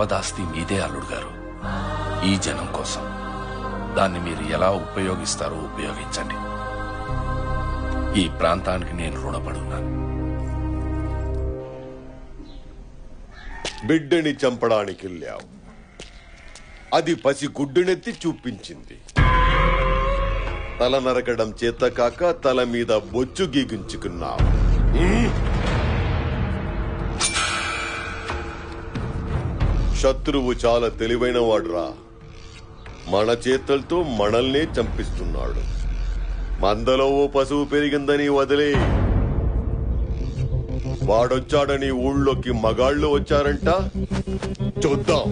యావదాస్తి మీదే అల్లుడు గారు. ఈ జనం కోసం దాన్ని మీరు ఎలా ఉపయోగిస్తారో ఉపయోగించండి. ఈ ప్రాంతానికి నేను రుణపడున్నాను. బిడ్డని చంపడానికి వెళ్ళావు, అది పసి గుడ్డునెత్తి చూపించింది. తల నరకడం చేత కాక తల మీద బొచ్చు గీగించుకున్నావు. శత్రువు చాలా తెలివైన వాడురా. మన చేతులతో మనల్నే చంపిస్తున్నాడు. మందలో ఓ పశువు పెరిగిందని వదిలే, వాడొచ్చాడని ఊళ్ళోకి మగాళ్ళు వచ్చారంట. చూద్దాం.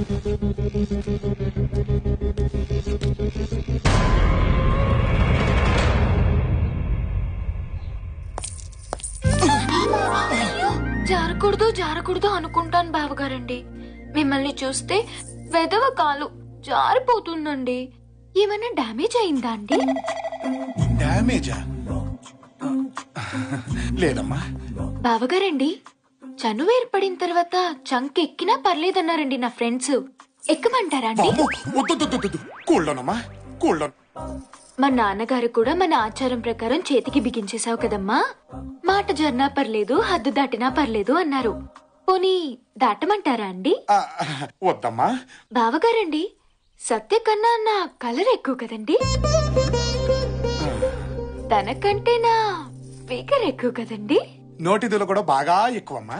జారకూడదు జారకూడదు అనుకుంటాను బావగారండి. మిమ్మల్ని చూస్తే వెదవ కాలు జారిపోతుందండి. ఏమైనా డ్యామేజ్ అయిందా అండి? డ్యామేజా? లేదమ్మా. బావగారండి, చనువు ఏర్పడిన తర్వాత చంక్ ఎక్కినా పర్లేదన్నారండి నా ఫ్రెండ్స్. ఎక్కమంటారా అండి? కూల్డోనమ్మా, కూల్డోన్. మా నాన్నగారు కూడా మన ఆచారం ప్రకారం చేతికి బిగించేశావు కదమ్మా, మాట జర్నా పర్లేదు హద్దు దాటినా పర్లేదు అన్నారు. పోనీ దాటమంటారా అండి? వద్దమ్మా. బావగారండి, సత్య కన్నా నా కలర్ ఎక్కువ కదండి, తనకంటే నా ఫిగర్ ఎక్కువ కదండి. నోటిదులు కూడా బాగా ఎక్కువమ్మా.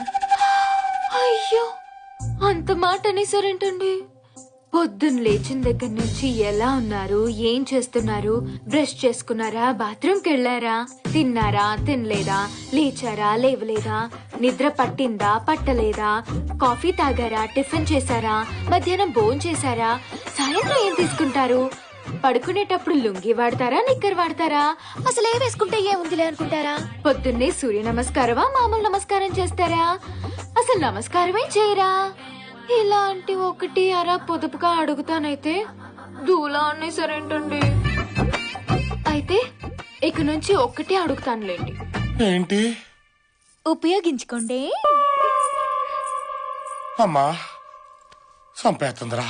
అయ్యో, అంత మాట అనేసారేంటండి? పొద్దున్న లేచిన దగ్గర నుంచి ఎలా ఉన్నారు, ఏం చేస్తున్నారు, బ్రష్ చేసుకున్నారా, బాత్రూమ్కి వెళ్ళారా, తిన్నారా తినలేదా, లేచారా లేవలేదా, నిద్ర పట్టిందా పట్టలేదా, కాఫీ తాగారా, టిఫిన్ చేశారా, మధ్యాహ్నం భోజనం చేశారా, సాయంత్రం ఏం తీసుకుంటారు, పడుకునేటప్పుడు లుంగి వాడతారా నిక్కర్ వాడతారా, అసలు ఏ వేసుకుంటే ఏముందిలే అనుకుంటారా, పొద్దున్నే సూర్య నమస్కారమా మామూలు నమస్కారం చేస్తారా, అసలు నమస్కారమే చేయరా, ఇలాంటి ఒకటి అరా పొదుపుగా అడుగుతానైతే దూలా అనేసరేంటండి. అయితే ఇక నుంచి ఒక్కటే అడుగుతానులేండి. ఏంటి? ఉపయోగించుకోండి. అమ్మా సంపేతుందిరా.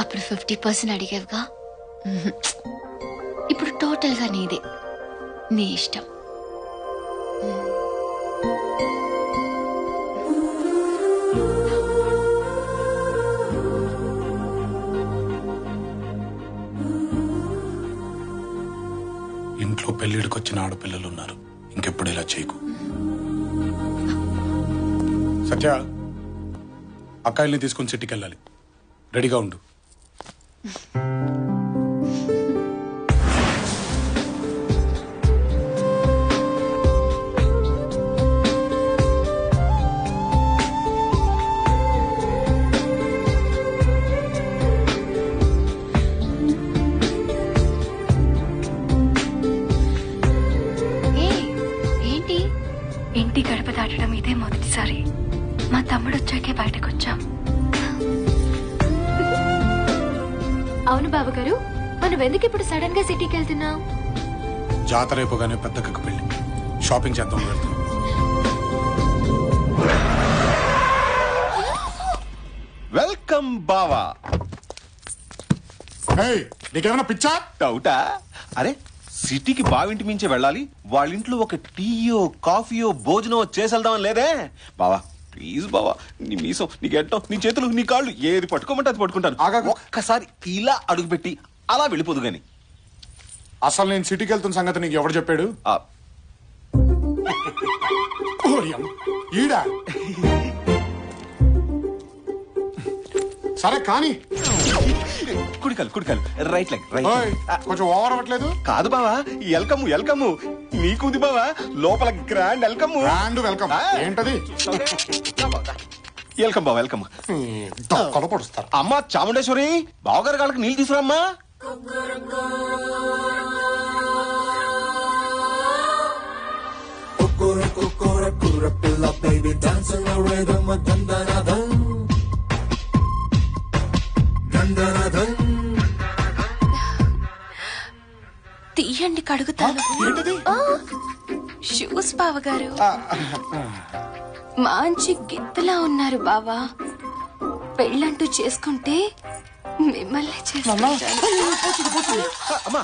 అప్పుడు 50% అడిగేవిగా, ఇప్పుడు టోటల్ గా నీదే, నీ ఇష్టం. ఇంట్లో పెళ్లిడికొచ్చిన ఆడపిల్లలున్నారు, ఇంకెప్పుడు ఇలా చేయకు. సత్య, అక్కాయిల్ని తీసుకుని సిటీకి వెళ్ళాలి, రెడీగా ఉండు. ఇంటి గడప దాటడం ఇదే మొదటిసారి. మా తమ్ముడు వచ్చాకే బయటకు వచ్చాం. అవును బావగారు, మనం ఎందుకు ఇప్పుడు సడన్ గా సిటీకి వెళ్తున్నాం? జాతర అయిపోగానే పెద్దక్కకు పెళ్లి, షాపింగ్ చేద్దాం వెళ్తాం. వెల్కమ్ బావా. నీకేమైనా పిచ్చా? డౌటా? అరే, సిటీకి బావింటి మించి వెళ్ళాలి, వాళ్ళింట్లో ఒక టీయో కాఫీయో భోజనమో చేసేద్దామని లేదే బావా. ప్లీజ్ బావా, నీ మీసం, నీ గెట్టం, నీ చేతులు, నీ కాళ్ళు ఏది పట్టుకోమంటే అది పట్టుకుంటాను. ఒక్కసారి ఇలా అడుగుపెట్టి అలా వెళ్ళిపోదు గాని. అసలు నేను సిటీకి వెళ్తున్న సంగతి నీకు ఎవరు చెప్పాడు? ఈడా? సరే కానీ కుడికాలు రైట్ లెగ్ రైట్. కొంచెం ఓవర్ అవ్వట్లేదు? కాదు బావా, వెల్కమ్ నీకుంది బావా, లోపల గ్రాండ్ వెల్కమ్. గ్రాండ్ వెల్కమ్ ఏంటది? వెల్కమ్ బావా, వెల్కమ్. కొలపడుస్తారు. అమ్మా చాముండేశ్వరి, బావగారి కాళ్ళకి నీళ్ళు తీసుకురామ్మా. తీయండి కడుగుతాను. షూస్ బావగారు మంచి గిత్తలా ఉన్నారు బావా. పెళ్ళంటూ చేసుకుంటే మిమ్మల్ని చేసుకుంటాను. అమ్మా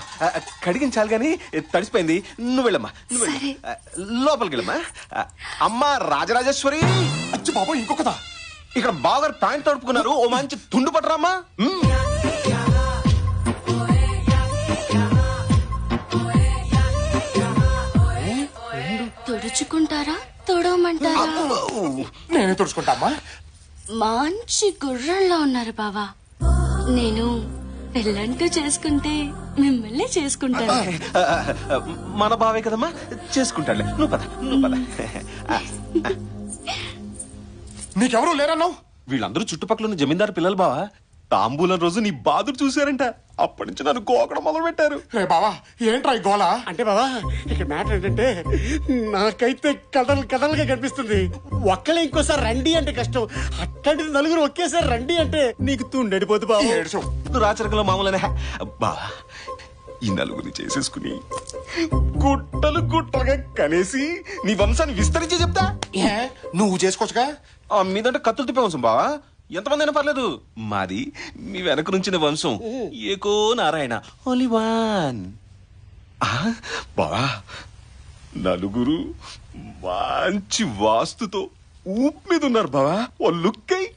కడిగించాలి గాని తడిసిపోయింది. నువ్వు వెళ్ళమ్మా, నువ్వు వెళ్ళు. సరే. లోపలికి వెళ్ళమ్మా. అమ్మా రాజరాజేశ్వరి, అచ్చి బాబు ఇంకొకదా. ఇక్కడ బావగారు ప్యాంట్ తడుపుకున్నారు. ఓ మంచి తుండు పట్టరామ్మా. తుడుచుకుంటారా తొడవమంటారా? నేనే తుడుచుకుంటామా. మంచి గుర్రంలో ఉన్నారు బావా. నేను పెళ్ళంటూ చేసుకుంటే మిమ్మల్ని చేసుకుంటాను. మన బావే కదమ్మా, చేసుకుంటాడులే. నువ్వు పద, నువ్వు పద. నీకెవరూ లేరన్నావు. వీళ్ళందరూ చుట్టుపక్కల ఉన్న జమీందారు పిల్లలు బావా. తాంబూలం రోజు నీ బాధలు చూశారంట. అప్పటి నుంచి నన్ను గోకడం మొదలు పెట్టారు. రే బావా ఏంట్రా ఈ గోళ. అంటే బాబా ఇక్కడ మ్యాటర్ ఏంటంటే నాకైతే కథలుగా కనిపిస్తుంది. ఒక్కలే ఇంకోసారి రండి అంటే కష్టం, అట్లాంటిది నలుగురు ఒకేసారి రండి అంటే నీకు తుండడిపోతు బాబు. ఏడ్చు. రాచరికంలో మామూలనే బావా. ఈ నలుగురిని చేసేసుకుని గుట్టలు గుట్టలుగా కనేసి నీ వంశాన్ని విస్తరించి చెప్తా. ఏ నువ్వు చేసుకోవచ్చుగా. మీదంటే కత్తులు తిప్పే వంశం బావా. ఎంతమంది అయినా పర్లేదు. మాది మీ వెనక నుంచిన వంశం. ఏకో నారాయణ ఓన్లీ వన్. బావా నలుగురు మంచి వాస్తుతో ఊపు మీద ఉన్నారు బావా. ఓ లుక్ అయి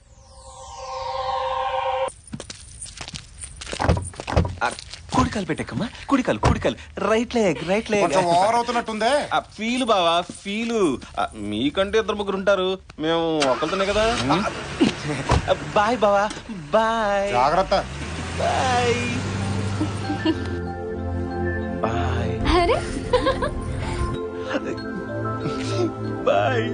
కుడికాలు పెట్టకమ్మా. కుడికాలు రైట్ లెగ్ కొంచెం ఓవర్ అవుతున్నట్టుందే. ఫీలు బావా ఫీలు. మీకంటే ఇద్దరు ముగ్గురు ఉంటారు, మేము ఒకరితోనే కదా. బాయ్ బావా, బాయ్. జాగ్రత్త. బాయ్ బాయ్ అరే బాయ్.